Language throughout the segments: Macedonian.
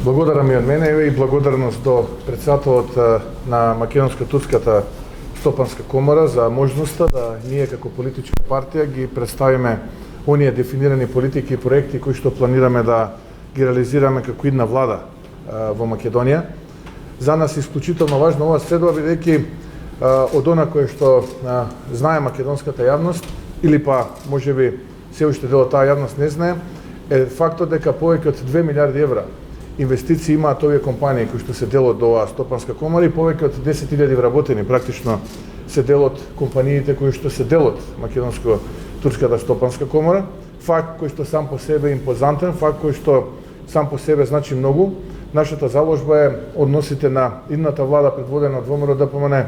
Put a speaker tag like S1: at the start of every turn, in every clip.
S1: Благодарам и од мене, и благодарност до председателот на Македонско-турската стопанска комора за можноста да ние како политичка партија ги представиме оние дефинирани политики и проекти кои што планираме да ги реализираме како идна влада во Македонија. За нас е исклучително важно ова средба, бидејќи од она кое што знае македонската јавност, или па можеби се уште дел од таа јавност не знае, е фактот дека повеќе од 2 милиарди евра инвестиции имаат овие компании кои што се дел од оваа стопанска комора и повеќе од 10.000 вработени практично се дел од компаниите кои што се дел од Македонско-турската стопанска комора. Факт кој што сам по себе е импозантен, факт кој што сам по себе значи многу. Нашата заложба е односите на идната влада предводена од ВМРО ДПМН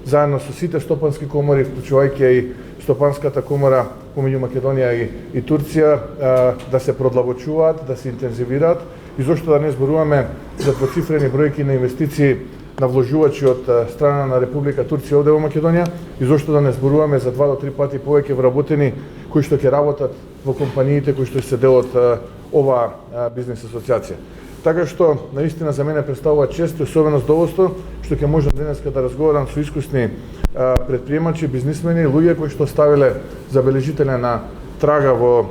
S1: заедно со сите стопански комори, вклучувајќи и стопанската комора помеѓу Македонија и Турција, да се продлабочуваат, да се интензивираат и зошто да не зборуваме за двоцифрени бројки на инвестиции на вложувачи од страна на Република Турција овде во Македонија и зошто да не зборуваме за 2 до 3 пати повеќе вработени кои што ќе работат во компаниите кои што се дел од оваа бизнес асоциација. Така што, наистина за мене представува чест и особено задоволство што ќе можам денеска да разговарам со искусни предприемачи, бизнисмени, луѓе кои што ставиле забележителна трага во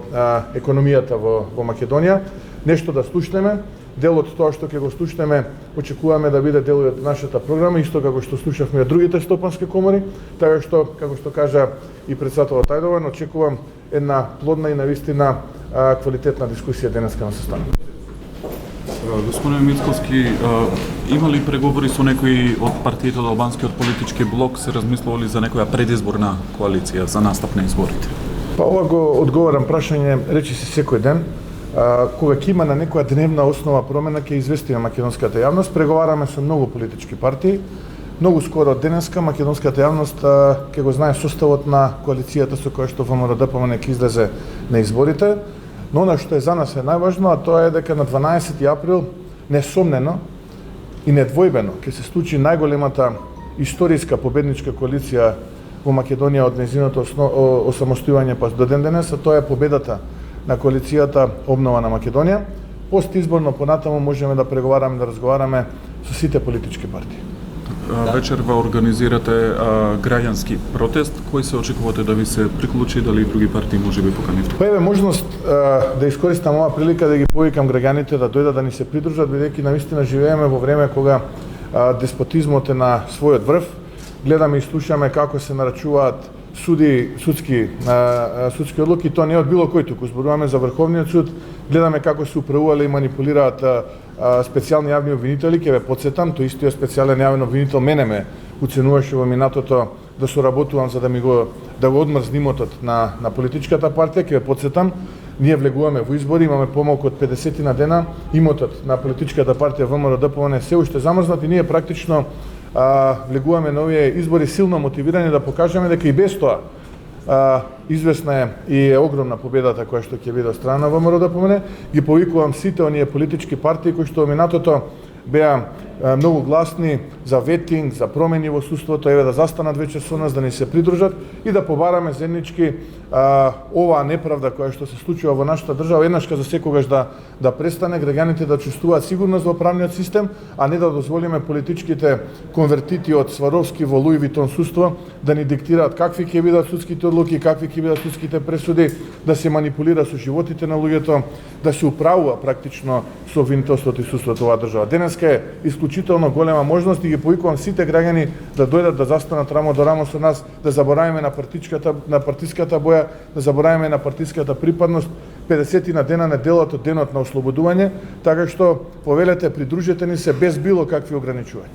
S1: економијата во Македонија. Нешто да слушнеме, дел од тоа што ќе го слушнеме, очекуваме да биде дел од нашата програма, исто како што слушавме од другите стопански комори, така што, како што кажа и председателот Ајдован, очекувам една плодна и навистина квалитетна дискусија денеска на состанокот.
S2: Господин Мицковски, има ли преговори со некои од партиите од албанскиот политички блок, се размислували за некоја предизборна коалиција за настап на изборите?
S1: Па ова го одговарам прашање, речи се секој ден. Кога ќе има на некоја дневна основа промена, ќе известиме македонската јавност. Преговараме со многу политички партии. Многу скоро од денеска македонската јавност ќе го знае составот на коалицијата со која што ВМРО ДПМН ќе излезе на изборите. Но она што е за нас е најважно, а тоа е дека на 12 април несомнено и недвојбено ќе се случи најголемата историска победничка коалиција во Македонија од нејзиното осамостојување па до ден денес, а тоа е победата на коалицијата Обнова на Македонија. Постизборно понатаму можеме да преговараме, да разговараме со сите политички партии.
S2: Вечерва организирате граѓански протест. Кој се очекувате да ви се приклучи, дали и други партии може би поканивте?
S1: Па еве можност да искористам оваа прилика да ги повикам граѓаните да дојдат да ни се придружат, бидејќи навистина живееме во време кога деспотизмот е на својот врв. Гледаме и слушаме како се нарачуваат судски одлуки, тоа не е од било кој, туку зборуваме за Врховниот суд. Гледаме како се управувале и манипулираат специјални јавни обвинители. Ќе ве потсетам, тој истиот специјален јавен обвинител мене ме уценуваше во минатото да соработувам за да го одмрзне имотот на политичката партија. Ќе ве потсетам, ние влегуваме во избори, имаме помалку од 50 на дена, имотот на политичката партија ВМРО ДПМН се уште замрзнат и ние практично влегуваме на овие избори силно мотивирани да покажеме дека и без тоа известна е и е огромна победата која што ќе биде од страна во ВМРО ДПМН. Ги повикувам сите оние политички партии кои што минатото беа многу гласни за ветинг, за промени во суството, еве да застанат вече со нас, да ни се придружат и да побараме заеднички оваа неправда која што се случува во нашата држава еднашка за секогаш да престане, граѓаните да чувствуваат сигурност во правниот систем, а не да дозволиме политичките конвертити од Сваровски во Луи Витон судство да ни диктираат какви ќе бидат судските одлуки, какви ќе бидат судските пресуди, да се манипулира со животите на луѓето, да се управува практично со обвинителството и судството во држава. Денеска е исклучително голема можност и ги повикувам сите граѓани да дојдат да застанат рамо до рамо со нас, да забораваме на партиската боја, да забораваме на партиската припадност. 50 на дена неделата од денот на ослободување, така што повелете придружете ни се без било какви ограничувања.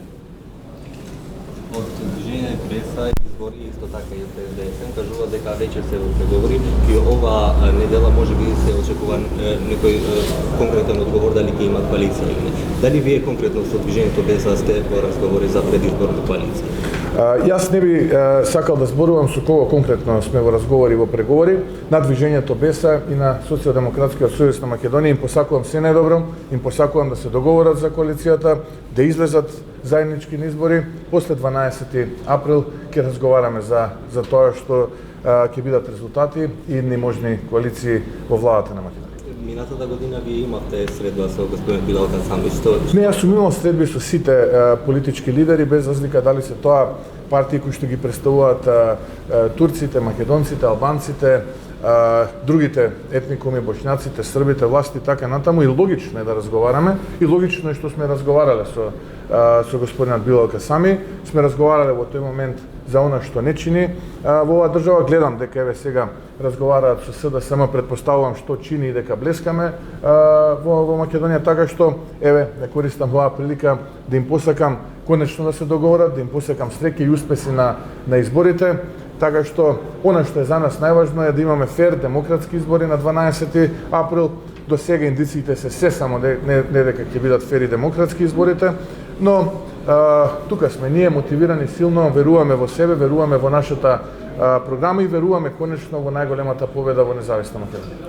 S3: Од движење Беса избори исто така и ДСМ кажува дека вече се преговори и ова недела може би се очекува некој конкретен одговор дали ќе има коалиција или не. Дали вие конкретно со движењето Беса сте во разговори за предизборна коалиција?
S1: Јас не би сакал да зборувам со кого конкретно сме во разговори и во преговори. На движењето Беса и на Социјалдемократскиот сојуз на Македонија им посакувам се најдобро, им посакувам да се договорат за коалицијата, да излезат заеднички на избори. После 12 април ќе разговараме за тоа што ќе бидат резултати и едни можни коалиции во владата на Македонија.
S3: Минатата година вие имавте средба со господин Билалка Сами, што...
S1: Не, јас сум имал средби со сите политички лидери, без разлика дали се тоа партии кои што ги представуваат турците, македонците, албанците, другите етникуми, бошњаците, србите, власти, така натаму, и логично е да разговараме, и логично е што сме разговарале со господинот Билалка Сами, сме разговарале во тој момент за она што не чини во оваа држава. Гледам дека еве сега разговараат со СДСМ, претпоставувам што чини и дека блескаме во Македонија, така што еве не користам оваа прилика да им посакам конечно да се договорат, да им посакам среќа и успеси на изборите, така што она што е за нас најважно е да имаме фер демократски избори на 12 април. До сега индициите се само не дека ќе бидат фер и демократски изборите, но тука сме ние мотивирани силно, веруваме во себе, веруваме во нашата програма и веруваме конечно во најголемата победа во независна Македонија.